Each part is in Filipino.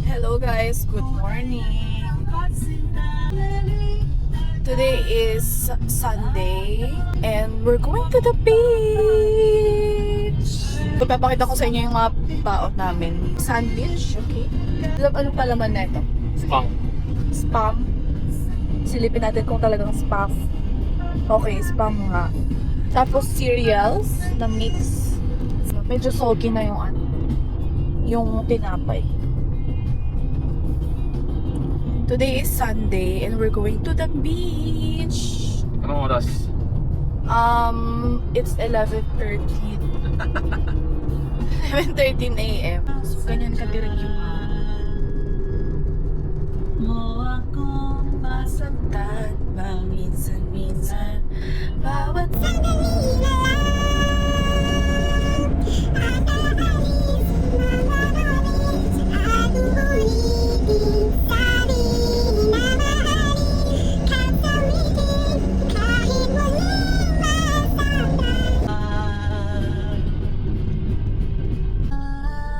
Hello guys, good morning. Today is Sunday and we're going to the beach. Papakita ko sa inyo yung mga baon namin. Sandwich, okay? Ano pa laman na ito? Spam. Spam. Silipin natin kung talagang spam. Okay, spam nga. Tapos cereals na mix. Medyo soggy na yung tinapay. Today is Sunday and we're going to the beach. Anong oras? It's 11:13. 11:13 a.m. So, ganyan katirig yung mo akong masaktan paminsan-minsan bawat sandali na lang.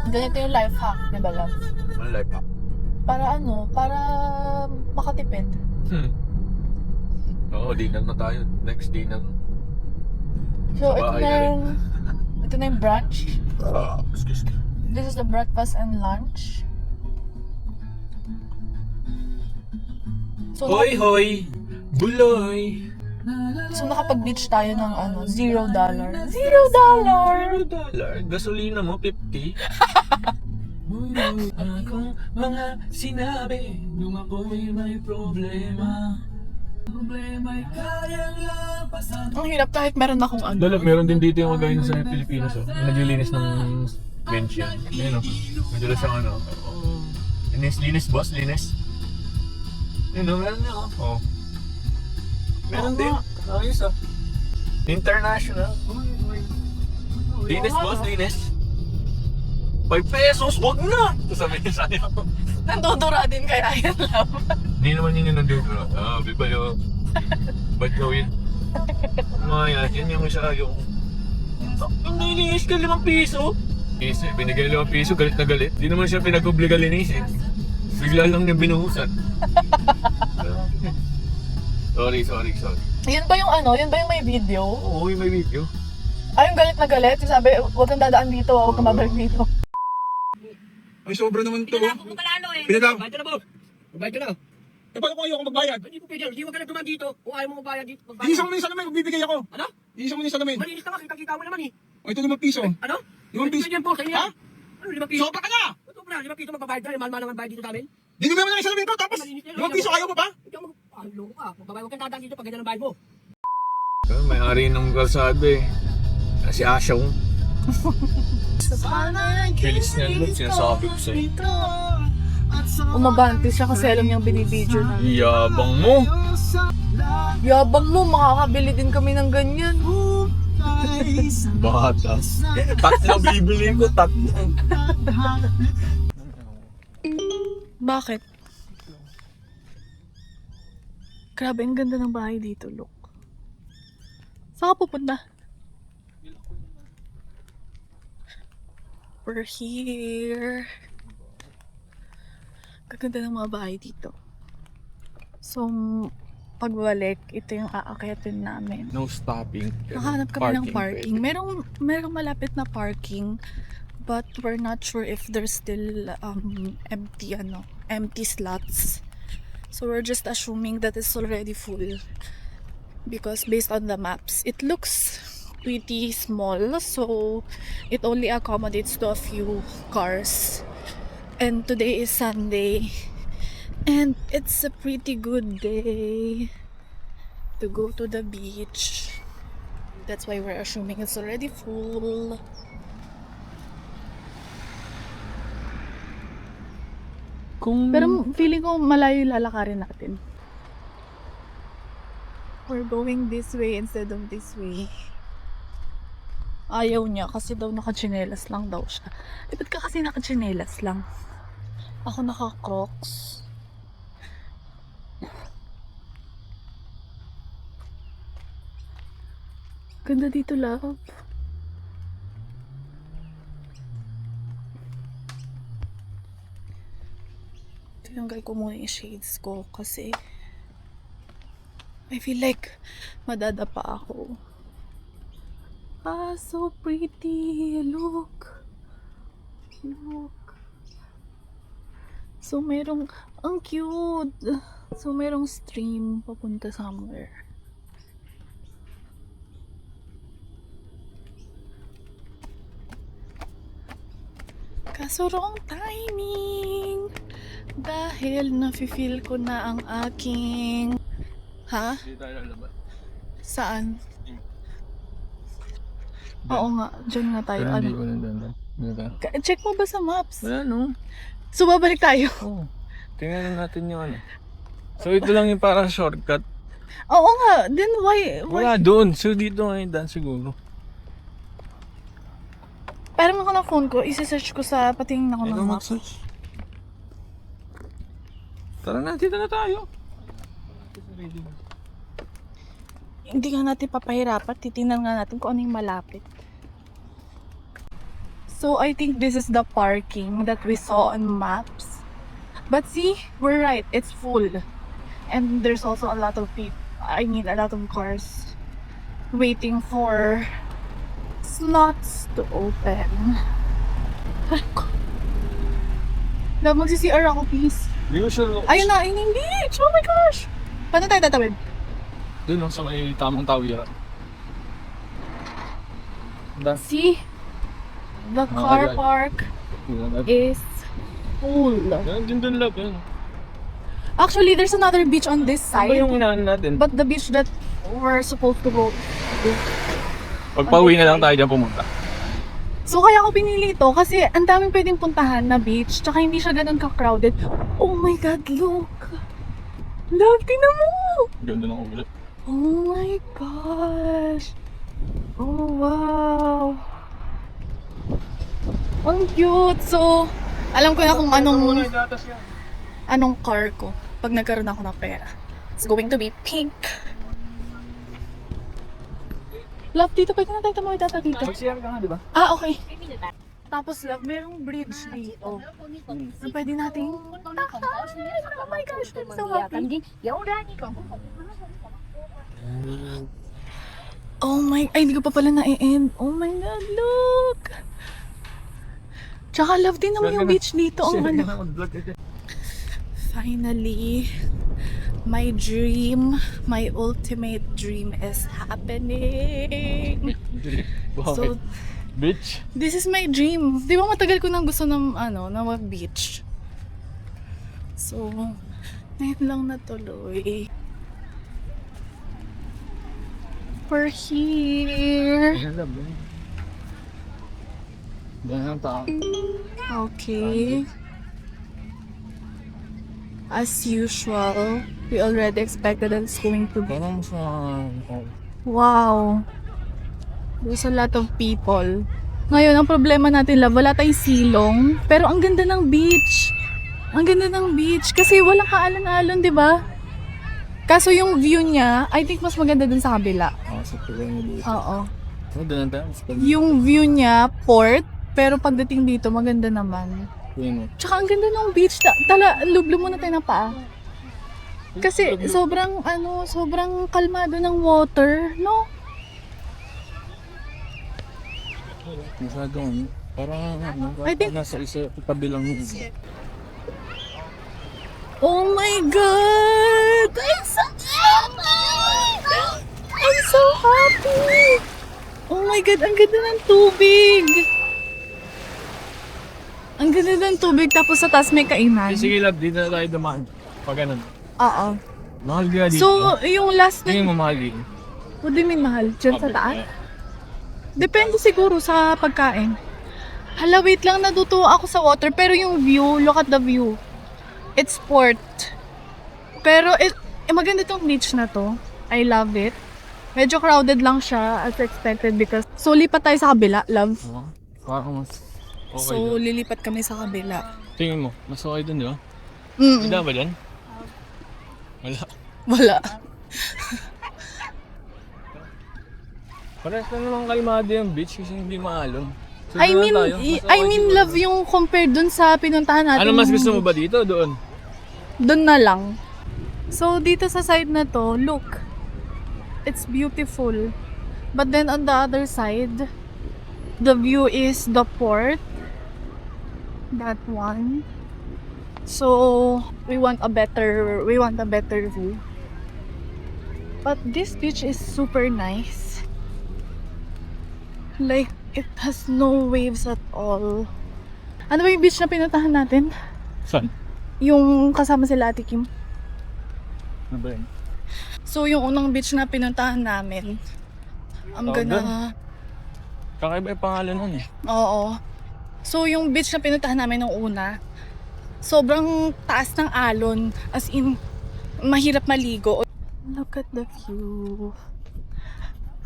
Ganito yung life hack, di ba lang? Ano life hack? Para makatipid. Oo, dinner na tayo. Next dinner. So, Sa bahay ito na yung brunch. Excuse me. This is the breakfast and lunch. So, Hoy, hoy! Buloy! so nakapag-beach tayo ng $0. $0! $0? Gasolina mo, 50? Akong mga sinabi nung ako'y may problema. Problema'y kayang lampasan. Ang hirap kahit meron akong Dalag, meron din dito yung gawin sa Pilipinas. Oh. Yung naglilinis ng bench yan. Ayun o. Medyo lang siyang linis boss, linis. Yun o, meron niya oh. Meron din. Ayos ah. International. Linis boss, linis. 5 pesos, wag na! Sasabihin sa akin. nandudura din kaya yan lang. Hindi naman yun yung nandito. Biba yun. Ba't gawin? Mga yan yung isa yung... Ang nilinis ka 5 piso? Piso, binigay 5 piso, galit na galit. Hindi naman siya pinag-obliga linisin. Bigla lang niya binuhusan. Sorry. Yun ba yung may video? Oo, yung may video. Ay, yung galit na galit. Yung sabi, huwag kang dadaan dito, huwag kang babalik dito. Ay, sobra naman to. Pinadako ko palalo eh. Pinadako. Bayad ka na ba? Bayad ka na. Eh, paano kung ayoko magbayad? Hindi po pwede. Hindi mo ka na duman dito. Kung ayaw mo magbayad dito. Iisa mo na yung salamin, magbibigay ako. Ano? Iisa mo na yung salamin. Malinis ka nga. Kita-kita mo naman eh. O, ito 5 piso. Ano? 5 piso. Pwede yan po. Sa'yo Ha? yan. Ano, 5 piso? Sobra ka na! Ito po na. 5 piso magbabayad ka. Mahal-mahal naman bayad dito sa amin. Di mo naman yung salamin ko, tapos 5 piso ayaw mo pa? Hindi ako loko ka. Magbabayad. Huwag kang dadaan dito pag ganyan ang bayad mo. May-ari ng kalsada eh. Si Asyong. Bilis niya look, sinasabi ko sa'yo. Umabante siya kasi alam niyang binibidyo na. Yabang mo! Yabang mo, makakabili din kami ng ganyan. Bata. Tatlo bibili ko, tatlo. Bakit? Grabe, ang ganda ng bahay dito, look. Saan ka pupunta? We're here. Gaganda ng mga bahay dito. So, pagbalik, ito yung aakyatin namin. No stopping. Nakahanap kami ng parking. Merong malapit na parking, but we're not sure if there's still empty slots. So we're just assuming that it's already full because based on the maps, it looks pretty small, so it only accommodates to a few cars. And today is Sunday, and it's a pretty good day to go to the beach. That's why we're assuming it's already full. Pero feeling ko malayo lalakarin natin. We're going this way instead of this way. Ayaw niya kasi daw naka-chinelas lang daw siya. Eh, ba't ka kasi naka-chinelas lang? Ako naka-crocs. Ganda dito, love. Tinanggal ko muna yung shades ko kasi I feel like madadapa ako. Ah, so pretty. Look. Look. So, ang cute. So, merong stream papunta somewhere. Kaso wrong timing. Dahil nafe-feel ko na ang aking... Ha? Hindi tayo lalabas. Saan? Oo nga, dyan nga tayo. Hindi Ano? ko nandun. Check mo ba sa maps? Wala no. So, babalik tayo. Oo. Tingnan natin yung ano. So ito lang yung parang shortcut. Oo nga, then why? Wala doon. So dito ngayon dan siguro. Parang ako ng phone ko, isi-search ko sa patingin ako ng Ikaw maps. mag-search. Tara na, dito na tayo. Hindi nga natin papahirapan, titingnan nga natin kung ano yung malapit. So, I think this is the parking that we saw on maps. But see, we're right, it's full. And there's also a lot of people, a lot of cars waiting for slots to open. Love, magsi-CR ako, please. Hindi ko sure. Ayun na, ayun yung beach! Oh my gosh! Paano tayo tatawid? Doon lang sa may tamang tawiran. See? The car guys. park is full. Yan, din lab yan. Actually, there's another beach on this Ano side. yung inaan natin? But the beach that we're supposed to go to. Pagpauwi na lang tayo dyan pumunta. So, kaya ako pinili ito kasi ang daming pwedeng puntahan na beach. Tsaka hindi siya ganun ka-crowded. Oh my God, look! Love, tinan mo! Ganda ng ulit. Oh my gosh! Oh, wow! Ang cute! So, alam ko na kung anong car ko pag nagkaroon ako ng pera. It's going to be pink. Love, dito pwede na tayo tumawid ata dito. Mag-CR ka nga, di ba? Ah, okay. Tapos, love, merong bridge dito. Na pwede nating... Oh my gosh, I'm so happy. Oh my... Ay, hindi ko pa pala na-end. Oh my God, look! Tsaka, love, din naman yung beach dito. Oh, ano. Finally, my dream, my ultimate dream is happening. So, Bitch. this is my dream. Di ba matagal ko nang gusto ng na mag-beach. So, ngayon lang natuloy. We're here. Diyan ang tao. Okay. As usual, we already expected that it's going to be. Parang sa... Wow. There's a lot of people. Ngayon, ang problema natin, love, wala tayong silong. Pero ang ganda ng beach. Ang ganda ng beach. Kasi walang kaalan-alon, di ba? Kaso yung view niya, I think mas maganda dun sa kabila. Sa tuloy mo dito. Oo. Doon tayo. Yung view niya, port. Pero pagdating dito, maganda naman. Yun. Tsaka ang ganda ng beach. Lublo muna tayo ng paa. Kasi sobrang kalmado ng water, no? Masyadong parang I think- nasa isa kabilang Oh my God! I'm so happy! I'm so happy! Oh my God, ang ganda ng tubig! Ang ganda ng tubig, tapos sa taas may kainan. Sige lab, dito na tayo dumaan. Pag ganun. Oo. Mahal ka dito. So, yung last tingin na... mo mahal dito. What do you mean mahal? Diyan sa taas? Depende siguro sa pagkain. Hala, wait lang, natutuwa ako sa water. Pero yung view, look at the view. It's port. Pero, maganda tong beach na to. I love it. Medyo crowded lang siya as expected because... So, lipat tayo sa kabila, love. Parang mas okay So, doon. lilipat kami sa kabila. Tingin mo, mas okay doon, di ba? Mm. Hindi ba dyan? Wala. Wala. Parehas na naman kalmado yung beach kasi hindi maalon. So, I doon mean, tayo. Mas okay I mean, siguro. love yung compared dun sa pinuntahan natin. Ano mas gusto mo ba dito o doon? Doon na lang. So, dito sa side na to, look. It's beautiful. But then on the other side, the view is the port. That one. So, we want a better view. But this beach is super nice. Like, it has no waves at all. Ano ba yung beach na pinuntahan natin? Saan? Yung kasama sila Ate Kim. Ano ba yun? So, yung unang beach na pinuntahan namin, I'm gonna... Kakaiba yung pangalan nun eh. Oo. So, yung beach na pinuntahan namin nung una, sobrang taas ng alon. As in, mahirap maligo. Look at the view.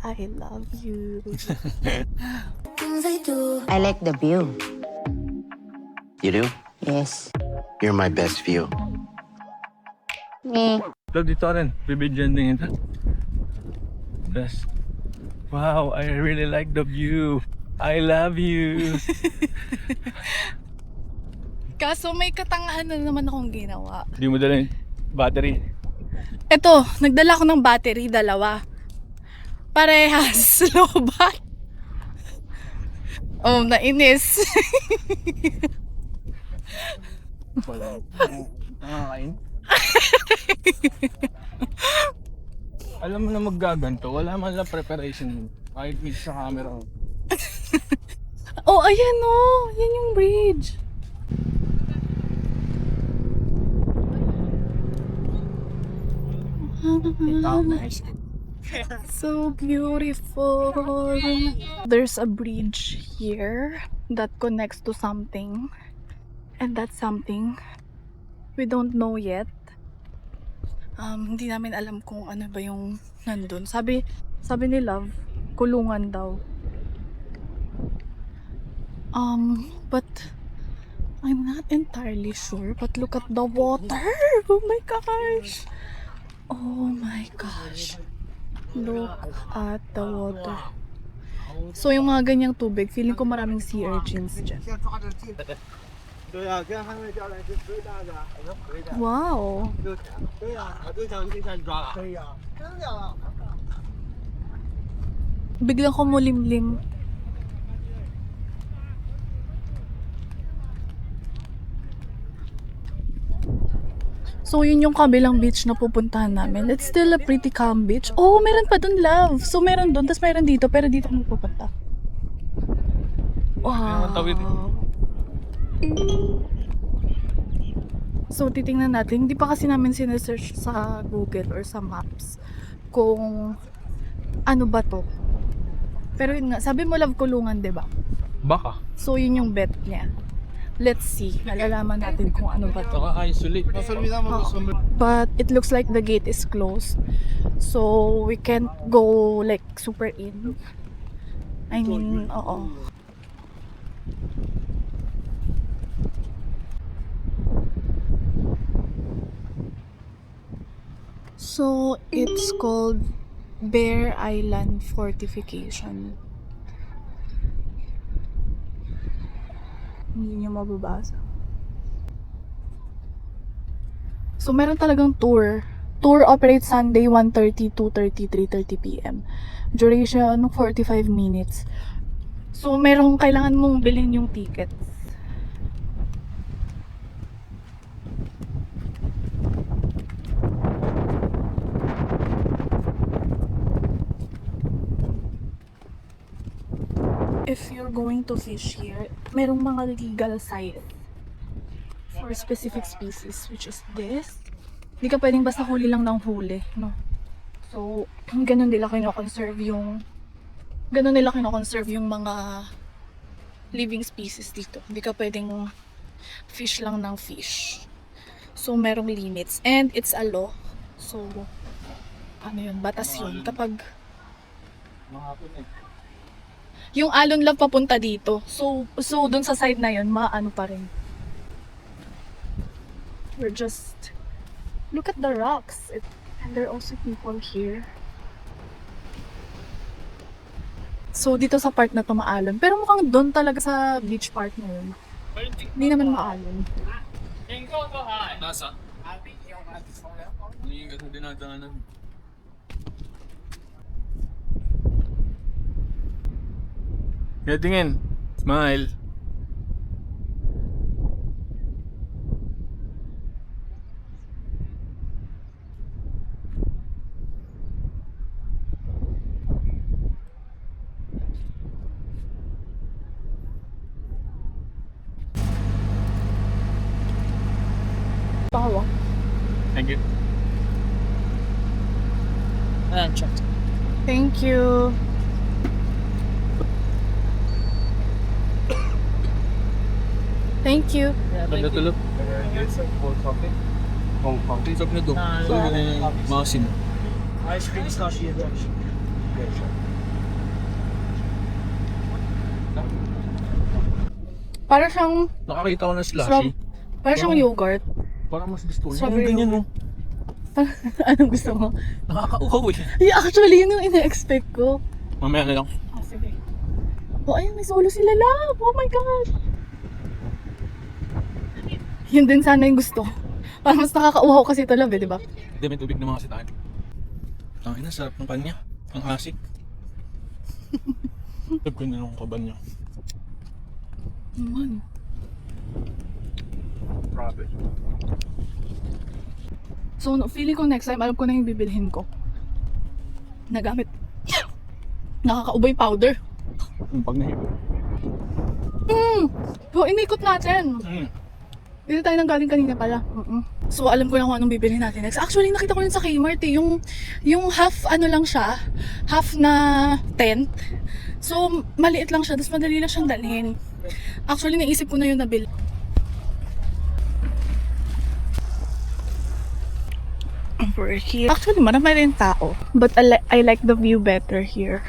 I love you. I like the view. You do? Yes. You're my best view. Me. Love, dito rin. Bibidyan din ito. Yes. Wow, I really like the view. I love you. Kaso may katangahan na naman akong ginawa. Hindi mo dala yung battery. Eto, nagdala ko ng battery, 2. Parehas, lobat. Oh, nainis. Wala. Nakakain. Alam mo na maggaganto, wala man lang preparation. Kahit mid sa camera. Oh, ayan oh. Yan yung bridge. So beautiful. There's a bridge here that connects to something. And that's something we don't know yet. Hindi namin alam kung ano ba yung nandun. Sabi ni Love, kulungan daw. But I'm not entirely sure. But look at the water. Oh my gosh. Oh my gosh. Look at the water. So yung mga ganyang tubig, feeling ko maraming sea urchins dyan. Wow. Biglang kumulimlim. So, yun yung kabilang beach na pupuntahan namin. It's still a pretty calm beach. Oh, meron pa dun, Love. So, meron dun, tapos meron dito, pero dito kami pupunta. Wow. So, titingnan natin. Hindi pa kasi namin sinesearch sa Google or sa Maps kung ano ba to. Pero yun nga, sabi mo Love, kulungan, diba? Baka. So, yun yung bet niya. Let's see. Nalalaman natin kung ano ba to. Naka-isolate. But it looks like the gate is closed. So, we can't go like super in. I mean, oo. So, it's called Bear Island Fortification. Hindi nyo mababasa. So, meron talagang tour. Tour operates Sunday 1:30, 2:30, 3:30 p.m. Duration 45 minutes. So, merong kailangan mong bilhin yung tickets. If you're going to fish here, merong mga legal site for specific species, which is this. Hindi ka pwedeng basta huli lang ng huli, no? So, ganun nila kino-conserve yung mga living species dito. Hindi ka pwedeng fish lang ng fish. So, merong limits. And it's a law. So, ano yun? Batas yun. Kapag yung alon lang papunta dito. So dun sa side na yun, maano pa rin. We're just... Look at the rocks. And there are also people here. So, dito sa part na to maalon. Pero mukhang doon talaga sa beach part na yun. Hindi naman maalon. Hindi kasi dinadaanan. Kaya tingin. Smile. Tawa. Thank you. Thank you. Thank you. Tulog. Hong Kong. Sarap na to. So, maasim. Ice cream is not here. Para siyang, Nakakita ko ng Sarap. para siyang yogurt. Parang mas gusto ko. Strawberry Ganyan, no? Anong gusto mo? Nakakauhaw eh. Yeah, actually, yun yung ina-expect ko. Mamaya na lang. Ah, sige. Oh, ayun, may solo sila, love. Oh my gosh. Yun din sana yung gusto. Parang mas nakakauhaw kasi ito, love, eh, di ba? Hindi, may tubig naman kasi tayo. Ang ina, sarap ng kanya. Ang asik. Sarap ko na ng kaban niya. Naman. Grabe. So, feeling ko next time, alam ko na yung bibilhin ko. Nagamit. Nakakauboy powder. Yung pag nahibo. So, inikot natin. Dito tayo nang galing kanina pala. So, alam ko na kung anong bibilhin natin next. Actually, nakita ko rin sa Kmart eh. Yung half, ano lang siya. Half na tent. So, maliit lang siya. Tapos madali lang siyang dalhin. Actually, naisip ko na yung nabil. We're here. Actually, marami rin tao. But I like the view better here.